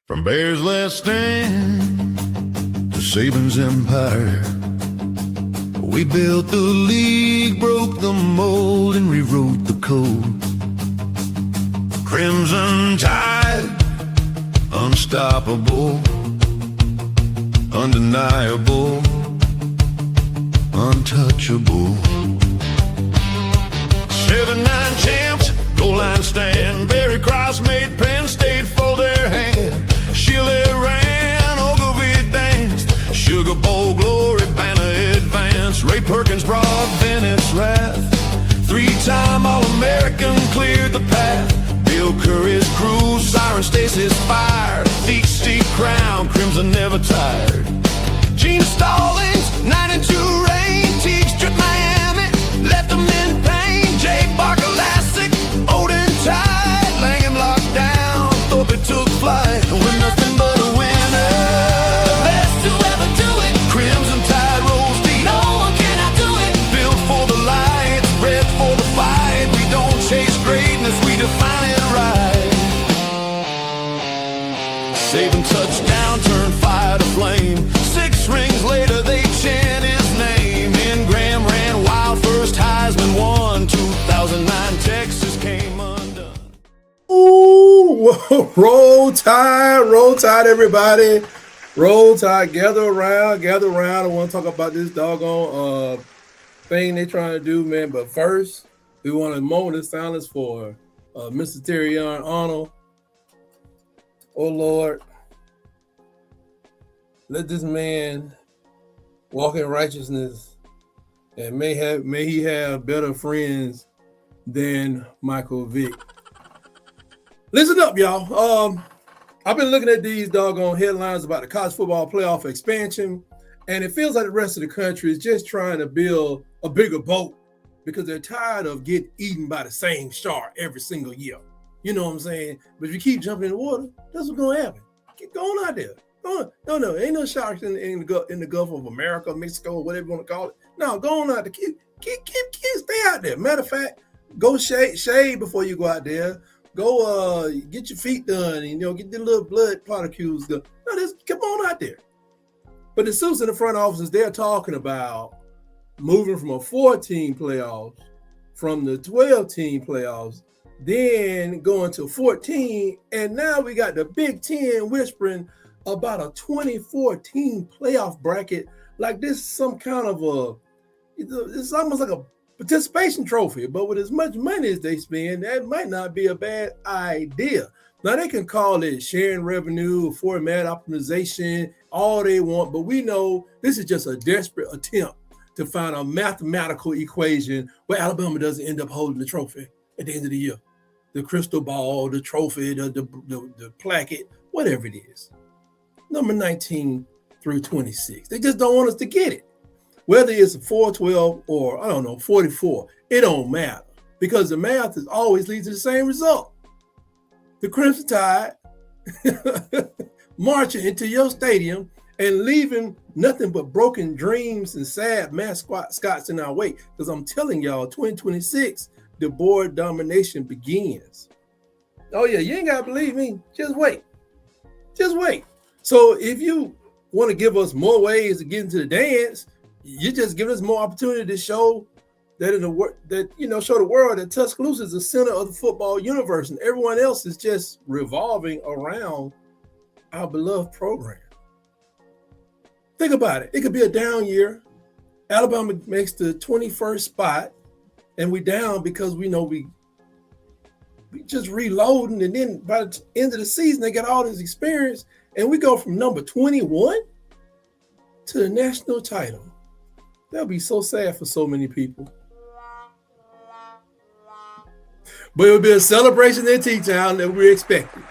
From Bears Last Stand to Saban's empire, we built the league, broke the mold, and rewrote the code. Crimson Tide, unstoppable, undeniable, untouchable. 7-9 champs, goal line stand. Barry Cross made Penn State fold their hand. Chile ran, Ogilvie danced. Sugar Bowl glory, banner advance. Ray Perkins brought Venice wrath. 3-time All-American cleared the path. Bill Curry's crew, Siren Stacy's fire. Feet steep crown, Crimson never tired. Gene Stallings, 9-2 reign. Teague stripped Miami, left them in pain. Jay Barker, Lassick, Odin Tide. Langham locked down, Thorpe took flight. We're nothing but a winner. The best to ever do it. Crimson Tide rolls deep. No one can outdo it. Built for the lights, bred for the fight. We don't chase greatness, we define it right. Saban touchdown, turn fire to flame. 6 rings later, they chant his name. And Graham ran wild, first Heisman won. 2009 Texas came undone. Ooh, roll tide, everybody. Roll tide, gather around. I want to talk about this doggone thing they're trying to do, man. But first, we want a moment of silence for Mr. Terrion Arnold. Oh, Lord. Let this man walk in righteousness, and may he have better friends than Michael Vick. Listen up, y'all. I've been looking at these doggone headlines about the college football playoff expansion, and it feels like the rest of the country is just trying to build a bigger boat because they're tired of getting eaten by the same shark every single year. You know what I'm saying? But if you keep jumping in the water, that's what's going to happen. Keep going out there. No, ain't no sharks in the Gulf of America, Mexico, whatever you want to call it. No, go on out there. Keep stay out there. Matter of fact, go shave before you go out there. Go get your feet done, and get the little blood particles done. No, just come on out there. But the suits in the front offices, they're talking about moving from a 14 playoffs, from the 12-team playoffs, then going to 14, and now we got the Big Ten whispering about a 24-team playoff bracket. Like this is some kind of it's almost like a participation trophy, but with as much money as they spend, that might not be a bad idea. Now they can call it sharing revenue, format optimization, all they want, but we know this is just a desperate attempt to find a mathematical equation where Alabama doesn't end up holding the trophy at the end of the year. The crystal ball, the trophy, the placket, whatever it is. Number 19 through 26. They just don't want us to get it. Whether it's 412 or, 44, it don't matter because the math is always leads to the same result. The Crimson Tide marching into your stadium and leaving nothing but broken dreams and sad mascots in our wake. Because I'm telling y'all, 2026, DeBoer Domination begins. Oh yeah, you ain't gotta believe me. Just wait. So if you want to give us more ways to get into the dance, you just give us more opportunity to show that show the world that Tuscaloosa is the center of the football universe, and everyone else is just revolving around our beloved program. Think about it. It could be a down year. Alabama makes the 21st spot, and we down because we just reloading, and then by the end of the season, they got all this experience, and we go from number 21 to the national title. That'll be so sad for so many people. But it'll be a celebration in T-Town that we're expecting.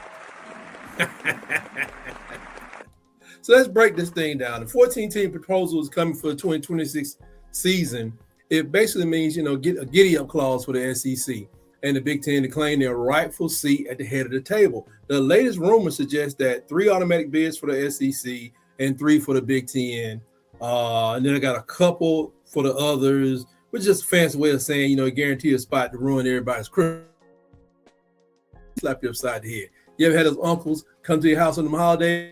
So let's break this thing down. The 14-team proposal is coming for the 2026 season. It basically means, get a giddy-up clause for the SEC and the Big Ten to claim their rightful seat at the head of the table. The latest rumor suggests that 3 automatic bids for the SEC and 3 for the Big Ten. And then I got a couple for the others, which is just a fancy way of saying, guarantee a spot to ruin everybody's Christmas. Slap you upside the head. You ever had those uncles come to your house on them holidays.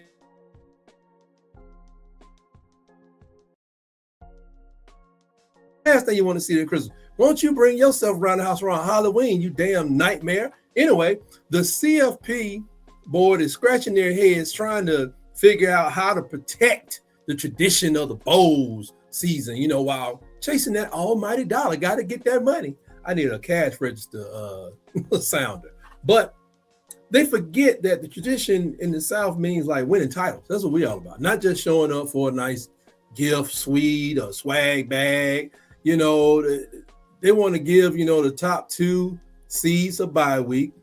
Last thing you want to see at Christmas. Won't you bring yourself around the house around Halloween, you damn nightmare? Anyway, the CFP board is scratching their heads trying to figure out how to protect the tradition of the bowls season, you know, while chasing that almighty dollar. Got to get that money. I need a cash register sounder. But they forget that the tradition in the South means like winning titles. That's what we all about. Not just showing up for a nice gift, suite, or swag bag. You know, they want to give, you know, the top 2 seeds a bye week.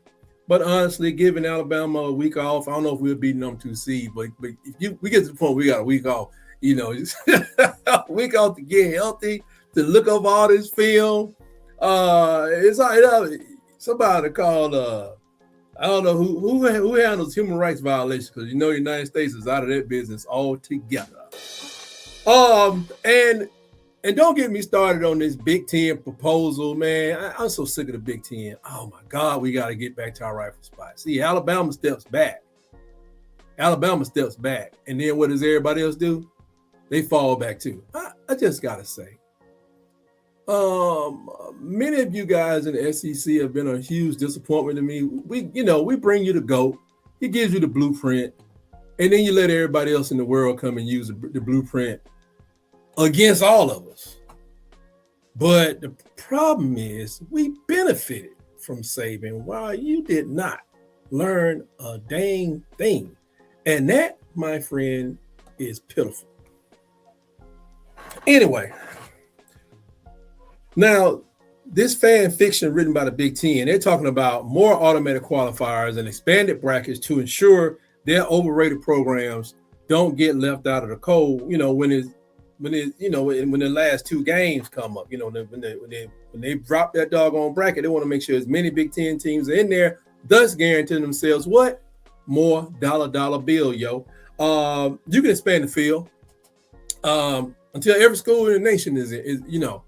But honestly, giving Alabama a week off, I don't know if we'll beat number 2 seed, but if we get to the point we got a week off, you know, a week off to get healthy, to look up all this film. It's like somebody called I don't know who handles human rights violations, because you know the United States is out of that business altogether. And don't get me started on this Big Ten proposal, man. I'm so sick of the Big Ten. Oh my God, we got to get back to our rightful spot. See, Alabama steps back. And then what does everybody else do? They fall back too. I just gotta say, many of you guys in the SEC have been a huge disappointment to me. We bring you the GOAT. He gives you the blueprint, and then you let everybody else in the world come and use the blueprint against all of us. But the problem is we benefited from Saban while you did not learn a dang thing. And that, my friend, is pitiful. Anyway, now this fan fiction written by the Big Ten, they're talking about more automatic qualifiers and expanded brackets to ensure their overrated programs don't get left out of the cold, you know, when the last 2 games come up, you know, when they drop that doggone bracket, they want to make sure as many Big Ten teams are in there, thus guaranteeing themselves what? More dollar bill, yo. You can expand the field until every school in the nation is you know,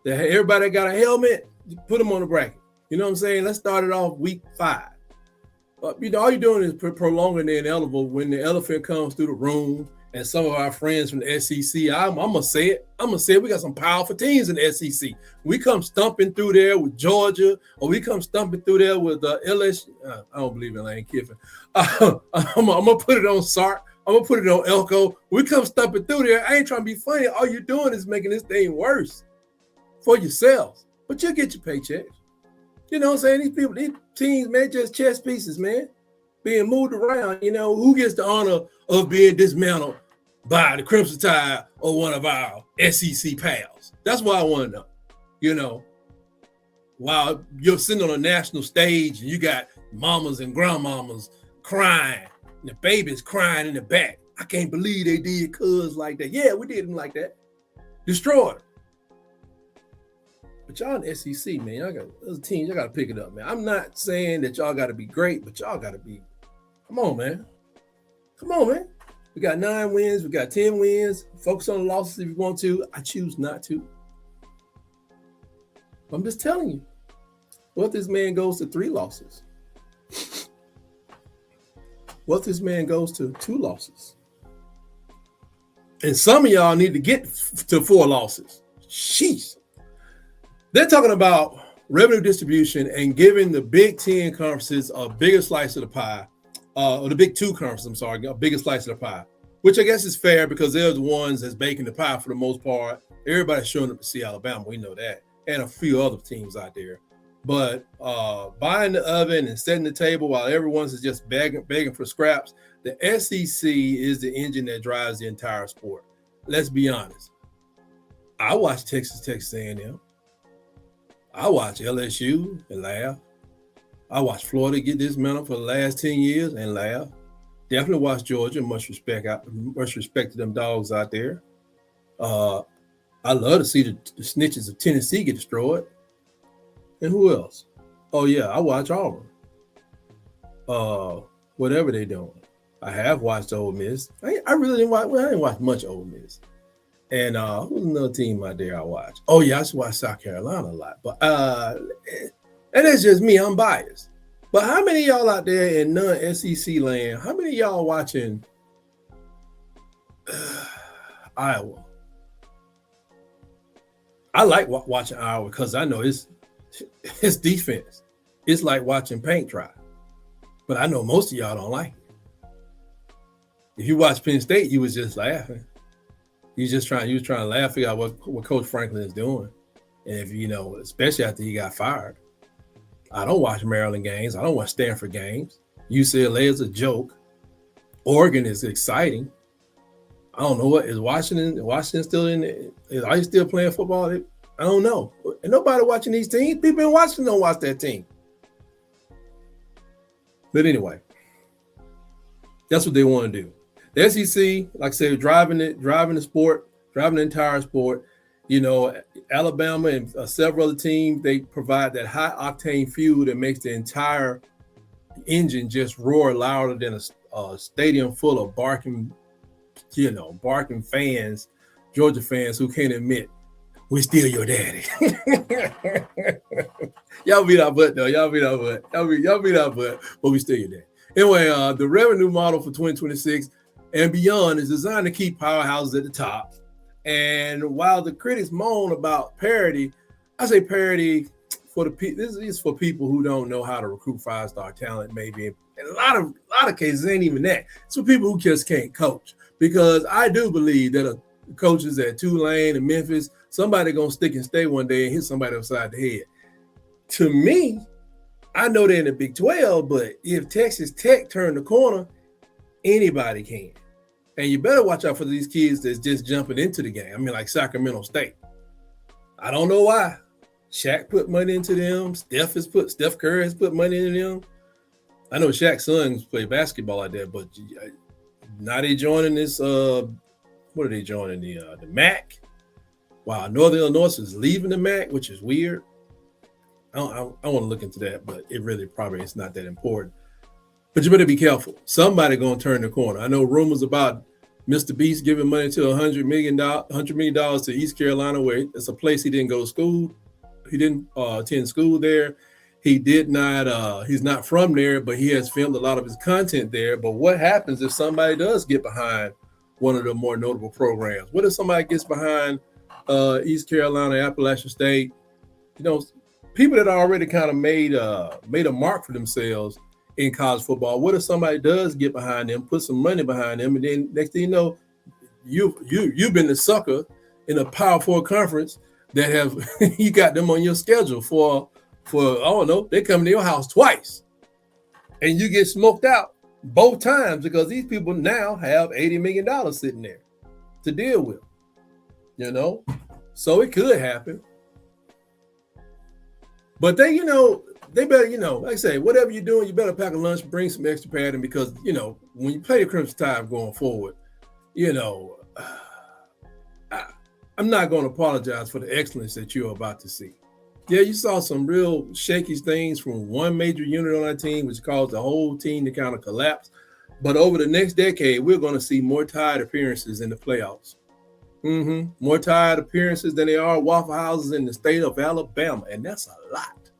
that everybody got a helmet, put them on the bracket. You know what I'm saying? Let's start it off week 5. You know, all you're doing is prolonging the inevitable when the elephant comes through the room. And some of our friends from the SEC, I'm gonna say it. We got some powerful teams in the SEC. We come stumping through there with Georgia, or we come stumping through there with LSU. I don't believe in Lane Kiffin. I'm gonna put it on Sark. I'm gonna put it on Elko. We come stumping through there. I ain't trying to be funny. All you're doing is making this thing worse for yourselves. But you'll get your paychecks. You know what I'm saying? These teams, man, just chess pieces, man, being moved around. You know, who gets the honor of being dismantled by the Crimson Tide or one of our SEC pals? That's what I want to know. You know, while you're sitting on a national stage and you got mamas and grandmamas crying, and the babies crying in the back. I can't believe they did cuz like that. Yeah, we did them like that. Destroyed them. But y'all in the SEC, man, y'all got those teams, y'all got to pick it up, man. I'm not saying that y'all got to be great, but y'all got to be, come on, man. We got 9 wins. We got 10 wins. Focus on the losses if you want to. I choose not to. I'm just telling you. What if this man goes to 3 losses? What if this man goes to 2 losses? And some of y'all need to get to 4 losses. Sheesh. They're talking about revenue distribution and giving the Big Ten conferences a bigger slice of the pie. Or the Big 2 conferences, I'm sorry, a bigger slice of the pie, which I guess is fair because they're the ones that's baking the pie for the most part. Everybody's showing up to see Alabama, we know that, and a few other teams out there. But buying the oven and setting the table while everyone's is just begging for scraps, the SEC is the engine that drives the entire sport. Let's be honest. I watch Texas A&M. I watch LSU and laugh. I watched Florida get dismantled for the last 10 years and laugh. Definitely watch Georgia. Much respect to them dogs out there. I love to see the snitches of Tennessee get destroyed. And who else? Oh yeah, I watch Auburn. Whatever they're doing. I have watched Ole Miss. I really didn't watch. Well, I didn't watch much Ole Miss. And who's another team out there I watch? Oh yeah, I used to watch South Carolina a lot. But and it's just me. I'm biased. But how many of y'all out there in non-SEC land, how many of y'all watching Iowa? I like watching Iowa because I know it's defense. It's like watching paint dry. But I know most of y'all don't like it. If you watch Penn State, you was just laughing. You was trying to laugh, figure out what Coach Franklin is doing. And if you know, especially after he got fired. I don't watch Maryland games. I don't watch Stanford games. UCLA is a joke. Oregon is exciting. I don't know what is Washington still in. Are you still playing football? I don't know. And nobody watching these teams. People in Washington don't watch that team. But anyway, that's what they want to do. The SEC, like I said, driving the sport, driving the entire sport. You know, Alabama and several other teams, they provide that high octane fuel that makes the entire engine just roar louder than a stadium full of barking fans, Georgia fans who can't admit we're still your daddy. Y'all beat our butt though. Y'all beat our butt, but we still your daddy. Anyway, the revenue model for 2026 and beyond is designed to keep powerhouses at the top. And while the critics moan about parity, I say parity for this is for people who don't know how to recruit 5-star talent. Maybe in a lot of cases, it ain't even that. It's for people who just can't coach. Because I do believe that coaches at Tulane and Memphis, somebody gonna stick and stay one day and hit somebody upside the head. To me, I know they're in the Big 12, but if Texas Tech turned the corner, anybody can. And you better watch out for these kids that's just jumping into the game. I mean, like Sacramento State. I don't know why. Shaq put money into them. Steph Curry has put money into them. I know Shaq's sons play basketball out there, but now they joining this. What are they joining? The MAC. Wow, Northern Illinois is leaving the MAC, which is weird. I want to look into that, but it really probably is not that important. But you better be careful. Somebody gonna turn the corner. I know rumors about Mr. Beast giving money to $100 million to East Carolina, where it's a place he didn't go to school. He didn't attend school there. He did not. He's not from there, but he has filmed a lot of his content there. But what happens if somebody does get behind one of the more notable programs? What if somebody gets behind East Carolina, Appalachian State? You know, people that already kind of made a mark for themselves in college football. What if somebody does get behind them, put some money behind them, and then next thing you know, you've been the sucker in a Power 4 conference that have you got them on your schedule for I don't know, they come to your house twice, and you get smoked out both times because these people now have $80 million sitting there to deal with. You know, so it could happen. But they better, like I say, whatever you're doing, you better pack a lunch, bring some extra padding because, when you play the Crimson Tide going forward, I'm not going to apologize for the excellence that you're about to see. Yeah, you saw some real shaky things from one major unit on our team, which caused the whole team to kind of collapse. But over the next decade, we're going to see more Tide appearances in the playoffs. More Tide appearances than there are Waffle Houses in the state of Alabama, and that's a lot.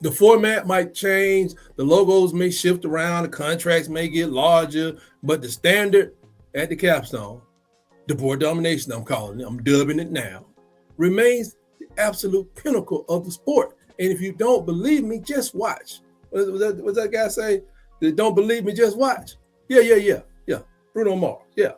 The format might change, the logos may shift around, the contracts may get larger, but the standard at the capstone, DeBoer Domination, I'm calling it, I'm dubbing it now, remains the absolute pinnacle of the sport. And if you don't believe me, just watch. What's that guy say? Don't believe me, just watch. Yeah. Bruno Mars, yeah.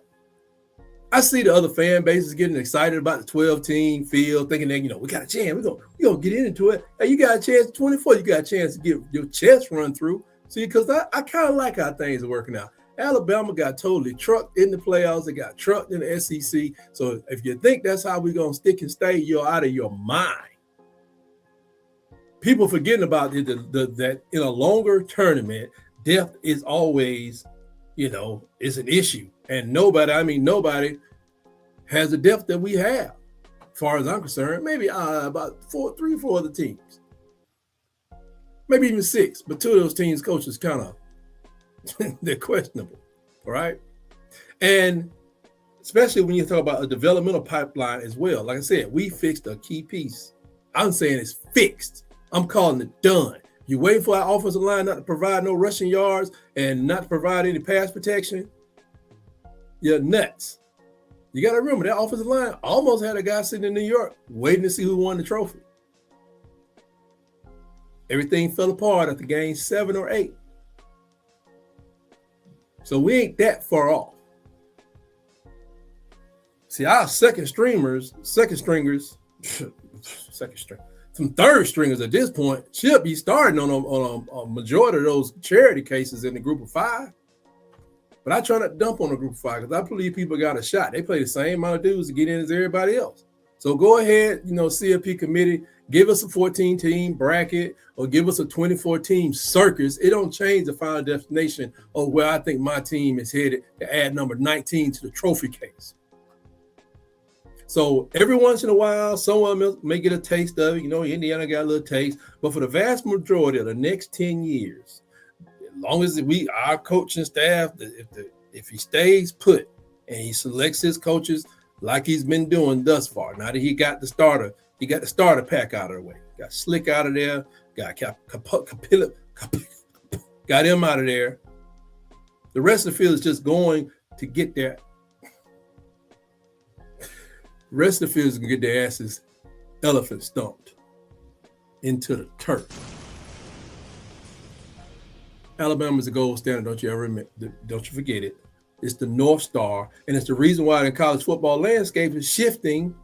I see the other fan bases getting excited about the 12-team field, thinking that, we got a chance. We're gonna get into it. Hey, you got a chance at 24. You got a chance to get your chest run through. See, because I kind of like how things are working out. Alabama got totally trucked in the playoffs. They got trucked in the SEC. So if you think that's how we're going to stick and stay, you're out of your mind. People forgetting about that in a longer tournament, depth is always, is an issue. And nobody has the depth that we have, as far as I'm concerned. Maybe about 3 or 4 other teams. Maybe even 6. But 2 of those teams' coaches kind of, they're questionable, all right? And especially when you talk about a developmental pipeline as well. Like I said, we fixed a key piece. I'm saying it's fixed. I'm calling it done. You wait for our offensive line not to provide no rushing yards and not to provide any pass protection. You're nuts. You got to remember that offensive line almost had a guy sitting in New York waiting to see who won the trophy. Everything fell apart after game 7 or 8. So we ain't that far off. See, our some third stringers at this point should be starting on a majority of those charity cases in the group of 5. But I try not to dump on the group of 5 because I believe people got a shot. They play the same amount of dudes to get in as everybody else. So go ahead, CFP committee, give us a 14-team bracket or give us a 24-team circus. It don't change the final destination of where I think my team is headed to add number 19 to the trophy case. So every once in a while, someone may get a taste of it. Indiana got a little taste. But for the vast majority of the next 10 years, as long as our coaching staff, if he stays put and he selects his coaches like he's been doing thus far, now that he got the starter pack out of the way. Got Slick out of there. Got got him out of there. The rest of the field is just going to get there. The rest of the field is going to get their asses elephant stomped into the turf. Alabama's the gold standard. Don't you forget it. It's the North Star, and it's the reason why the college football landscape is shifting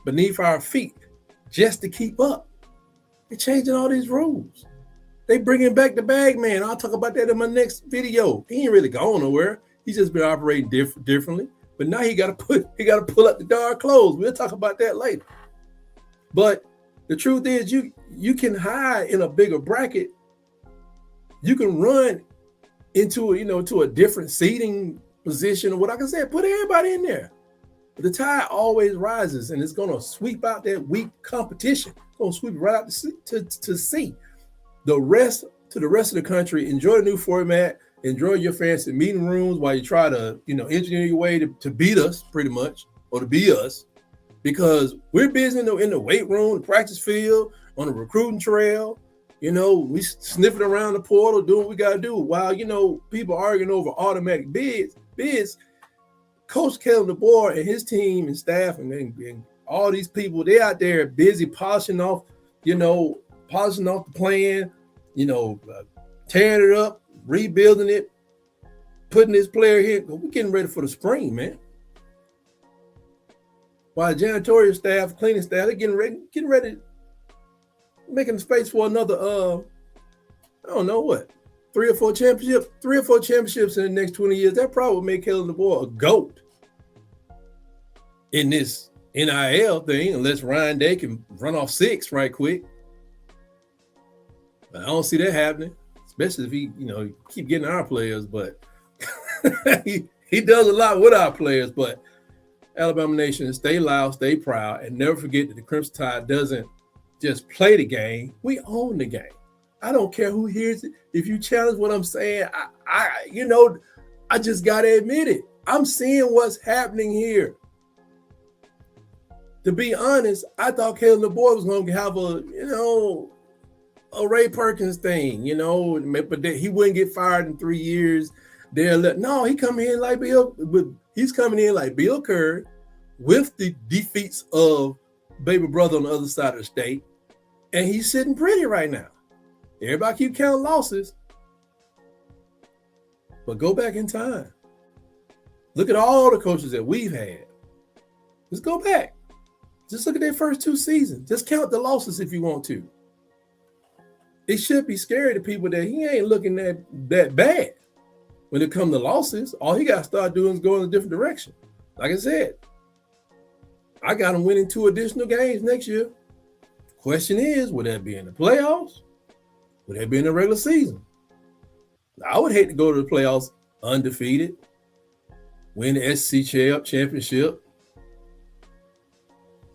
beneath our feet just to keep up. They're changing all these rules. They bringing back the bag man. I'll talk about that in my next video. He ain't really going nowhere. He's just been operating differently. But now he got to pull up the dark clothes. We'll talk about that later. But the truth is, you can hide in a bigger bracket. You can run into a different seating position or what I can say. Put everybody in there. But the tide always rises, and it's going to sweep out that weak competition. It's going to sweep right out to sea. The rest of the country, enjoy the new format. Enjoy your fancy meeting rooms while you try to, engineer your way to beat us pretty much, or to be us, because we're busy in the weight room, the practice field, on the recruiting trail. We sniffing around the portal, doing what we got to do while, people arguing over automatic bids. Coach Kellen DeBoer and his team and staff and all these people, they out there busy polishing off the plan, tearing it up, rebuilding it, putting this player here. We're getting ready for the spring, man. While the janitorial staff, cleaning staff, they're getting ready, making space for another, I don't know what, 3 or 4 championships in the next 20 years. That probably would make Kellen DeBoer a GOAT in this NIL thing, unless Ryan Day can run off 6 right quick. But I don't see that happening. Especially if he, keep getting our players, but he does a lot with our players. But Alabama Nation, stay loud, stay proud, and never forget that the Crimson Tide doesn't just play the game. We own the game. I don't care who hears it. If you challenge what I'm saying, I just got to admit it. I'm seeing what's happening here. To be honest, I thought Kellen DeBoer was going to have a Ray Perkins thing, but he wouldn't get fired in 3 years. No, he's coming in like Bill Kerr with the defeats of baby brother on the other side of the state, and he's sitting pretty right now. Everybody keep counting losses, but go back in time. Look at all the coaches that we've had. Just go back. Just look at their first 2 seasons. Just count the losses if you want to. It should be scary to people that he ain't looking that bad. When it comes to losses, all he got to start doing is go in a different direction. Like I said, I got him winning 2 additional games next year. Question is, would that be in the playoffs? Would that be in the regular season? I would hate to go to the playoffs undefeated, win the SEC championship,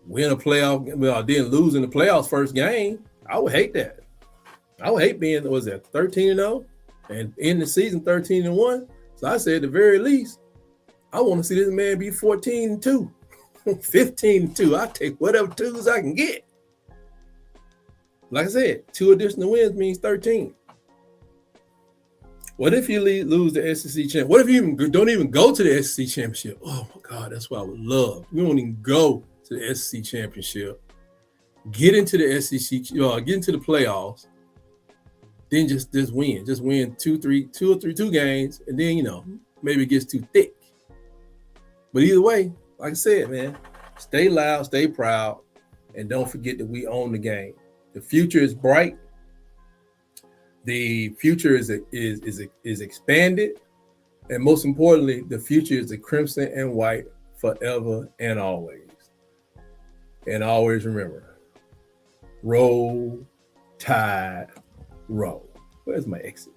win a playoff, then lose in the playoffs first game. I would hate that. I would hate being, 13-0 and end the season 13-1. So I said, at the very least, I want to see this man be 14-2, 15-2. I take whatever 2s I can get. Like I said, 2 additional wins means 13. What if you lose the SEC championship? What if you don't even go to the SEC championship? Oh my God, that's what I would love. We won't even go to the SEC championship. Get into the SEC, get into the playoffs. Then just win. Just win 2 games, and then maybe it gets too thick. But either way, like I said, man, stay loud, stay proud, and don't forget that we own the game. The future is bright. The future is expanded, and most importantly, the future is the crimson and white forever and always. And always remember, roll, tide, roll. Where's my exit?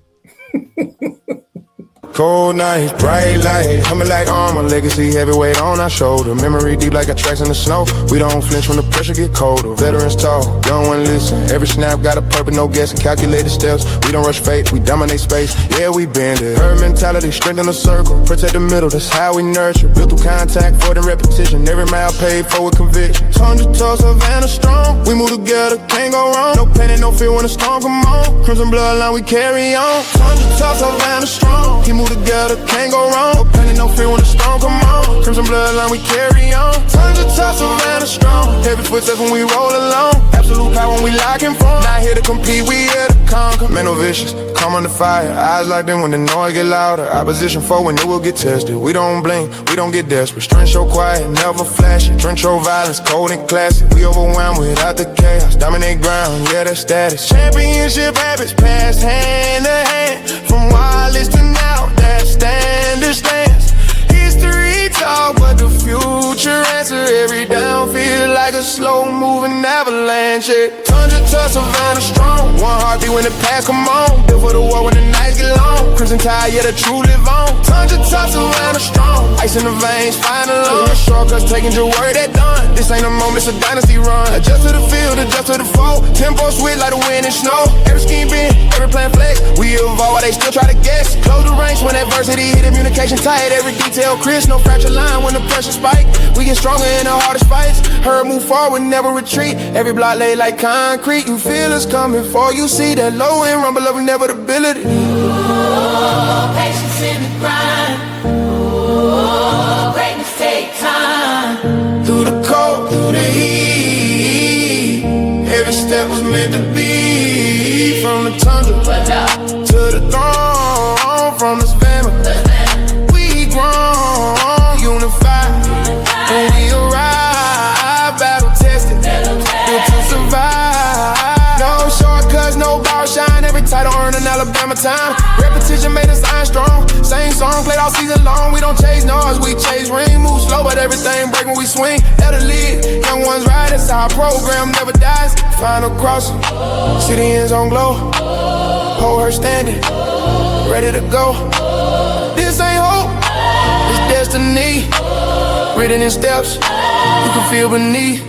Cold nights, bright light, coming like armor, legacy heavyweight on our shoulder. Memory deep like our tracks in the snow. We don't flinch when the pressure get colder. Veterans talk, young one listen. Every snap got a purpose, no guessing. Calculated steps, we don't rush fate, we dominate space. Yeah, we bend it. Herd mentality, strengthen the circle. Protect the middle, that's how we nurture. Built through contact, for the repetition. Every mile paid for with conviction. 100 toes, Savannah strong. We move together, can't go wrong. No pain and no fear when the storm come on. Crimson bloodline, we carry on. 100 toes, Savannah strong. Together, can't go wrong. No pain and no fear when the storm come on. Crimson bloodline, we carry on. Tons of tough, Savannah strong. Heavy footsteps when we roll along. Absolute power when we lock and form. Not here to compete, we here to conquer. Man, no vicious, come under fire. Eyes like them when the noise get louder. Opposition foe when it will get tested. We don't blink, we don't get desperate. Strength show quiet, never flashy. Trench show violence, cold and classic. We overwhelmed without the chaos. Dominate ground, yeah, that's status. Championship habits passed hand to hand. From wireless to now, that standard stands. History talk, but the future answer. Every down feel like a slow moving avalanche. Tons of tough, Savannah strong. One heartbeat when the past come on. Built for the war when the nights get long. Crimson tide, yeah, the true live on. Tons of tough, Savannah strong. Ice in the veins, final along. Shortcuts taking your word at done. This ain't a moment, it's a dynasty run. Adjust to the field, adjust to the foe. Tempo switch like the wind and snow. Every scheme bend, every plan flex. We evolve while they still try to guess. Close the ranks when adversity hit, communication tight. Every detail crisp, no fracture line when the pressure spike. We get stronger in the hardest fights. Herd move forward, never retreat. Every block laid like concrete. You feel us coming for you. See that low end rumble of inevitability. Ooh, patience in the grind. Ooh, greatness take time. Through the cold, through the heat. Every step was meant to be. From the tundra to the throne. From this family, we grown, unified. When we arrive, battle tested, built to survive. No shortcuts, no bow shine. Every title earned in Alabama time. Repetition made us iron strong. Same song played all season long. We don't chase noise, we chase ring. Move slow, but everything break when we swing. Let the lead, young ones ride. That's our program, never dies. Final crossing, see the end zone glow. Hold her standing, ready to go. This ain't hope, it's destiny. Written in steps, you can feel beneath.